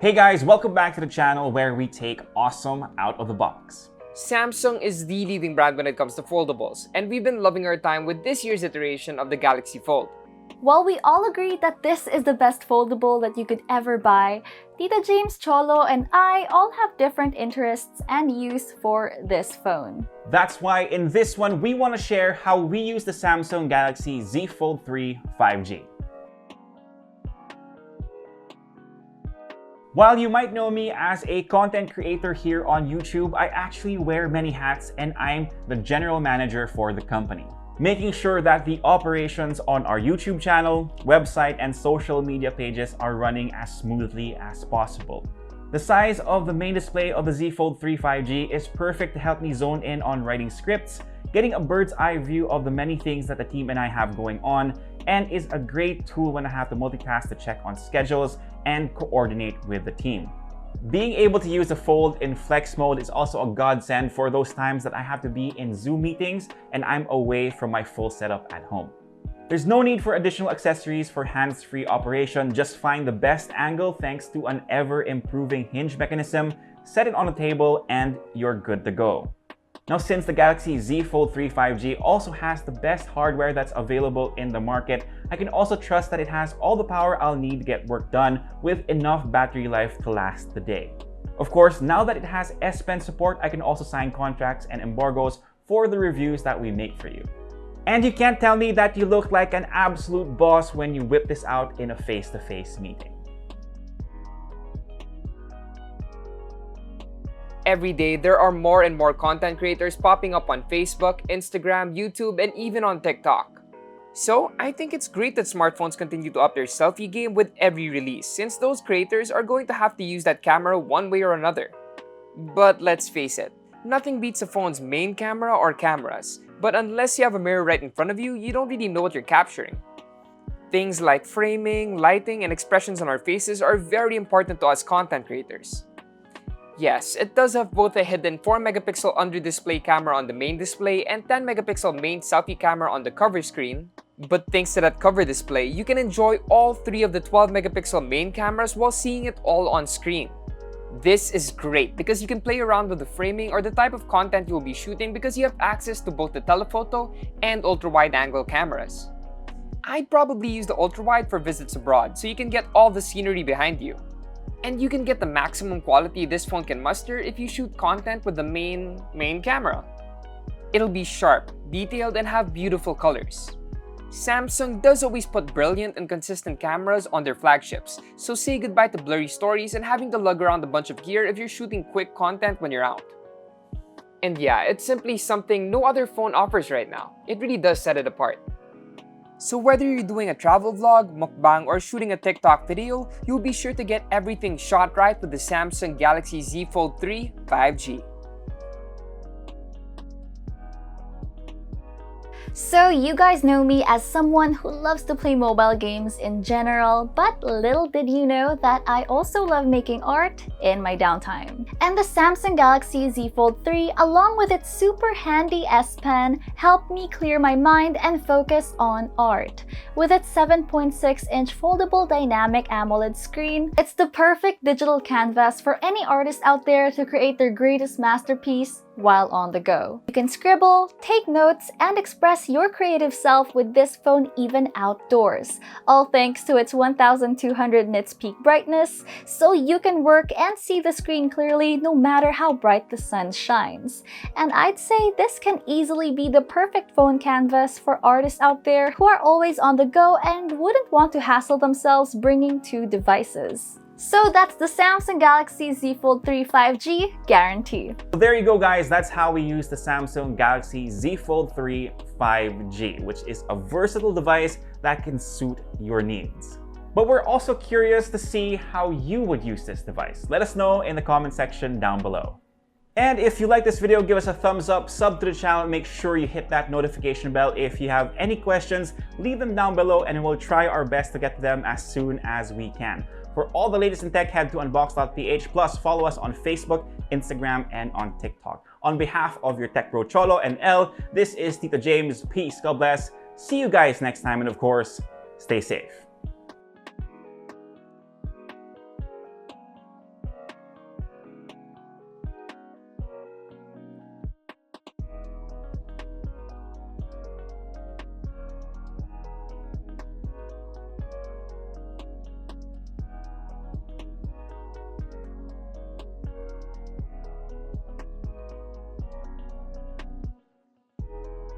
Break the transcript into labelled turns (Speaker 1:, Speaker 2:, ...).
Speaker 1: Hey guys, welcome back to the channel where we take awesome out of the box.
Speaker 2: Samsung is the leading brand when it comes to foldables, and we've been loving our time with this year's iteration of the Galaxy Fold.
Speaker 3: While we all agree that this is the best foldable that you could ever buy, Tita James, Cholo, and I all have different interests and use for this phone.
Speaker 1: That's why in this one, we want to share how we use the Samsung Galaxy Z Fold3 5G. While you might know me as a content creator here on YouTube, I actually wear many hats and I'm the general manager for the company, making sure that the operations on our YouTube channel, website, and social media pages are running as smoothly as possible. The size of the main display of the Z Fold3 5G is perfect to help me zone in on writing scripts, getting a bird's eye view of the many things that the team and I have going on, and is a great tool when I have to multitask to check on schedules and coordinate with the team. Being able to use the Fold in flex mode is also a godsend for those times that I have to be in Zoom meetings and I'm away from my full setup at home. There's no need for additional accessories for hands-free operation. Just find the best angle thanks to an ever-improving hinge mechanism, set it on the table, and you're good to go. Now, since the Galaxy Z Fold3 5G also has the best hardware that's available in the market, I can also trust that it has all the power I'll need to get work done with enough battery life to last the day. Of course, now that it has S Pen support, I can also sign contracts and embargoes for the reviews that we make for you. And you can't tell me that you look like an absolute boss when you whip this out in a face-to-face meeting.
Speaker 2: Every day, there are more and more content creators popping up on Facebook, Instagram, YouTube, and even on TikTok. So, I think it's great that smartphones continue to up their selfie game with every release, since those creators are going to have to use that camera one way or another. But let's face it, nothing beats a phone's main camera or cameras, but unless you have a mirror right in front of you, you don't really know what you're capturing. Things like framing, lighting, and expressions on our faces are very important to us content creators. Yes, it does have both a hidden 4-megapixel under-display camera on the main display and 10-megapixel main selfie camera on the cover screen. But thanks to that cover display, you can enjoy all three of the 12-megapixel main cameras while seeing it all on screen. This is great because you can play around with the framing or the type of content you will be shooting because you have access to both the telephoto and ultra-wide-angle cameras. I'd probably use the ultra-wide for visits abroad so you can get all the scenery behind you. And you can get the maximum quality this phone can muster if you shoot content with the main camera. It'll be sharp, detailed, and have beautiful colors. Samsung does always put brilliant and consistent cameras on their flagships, so say goodbye to blurry stories and having to lug around a bunch of gear if you're shooting quick content when you're out. And yeah, it's simply something no other phone offers right now. It really does set it apart. So whether you're doing a travel vlog, mukbang, or shooting a TikTok video, you'll be sure to get everything shot right with the Samsung Galaxy Z Fold3 5G.
Speaker 3: So you guys know me as someone who loves to play mobile games in general, but little did you know that I also love making art in my downtime. And the Samsung Galaxy Z Fold3, along with its super handy S Pen, helped me clear my mind and focus on art. With its 7.6-inch foldable dynamic AMOLED screen, it's the perfect digital canvas for any artist out there to create their greatest masterpiece while on the go. You can scribble, take notes, and express your creative self with this phone even outdoors, all thanks to its 1200 nits peak brightness, so you can work and see the screen clearly no matter how bright the sun shines. And I'd say this can easily be the perfect phone canvas for artists out there who are always on the go and wouldn't want to hassle themselves bringing two devices. So that's the Samsung Galaxy Z Fold3 5G guarantee.
Speaker 1: So there you go guys, that's how we use the Samsung Galaxy Z Fold3 5G, which is a versatile device that can suit your needs. But we're also curious to see how you would use this device. Let us know in the comment section down below. And if you like this video, give us a thumbs up, sub to the channel, make sure you hit that notification bell. If you have any questions, leave them down below and we'll try our best to get to them as soon as we can. For all the latest in tech, head to Unbox.ph, plus follow us on Facebook, Instagram, and on TikTok. On behalf of your tech bro Cholo and El, this is Tita James. Peace, God bless. See you guys next time, and of course, stay safe.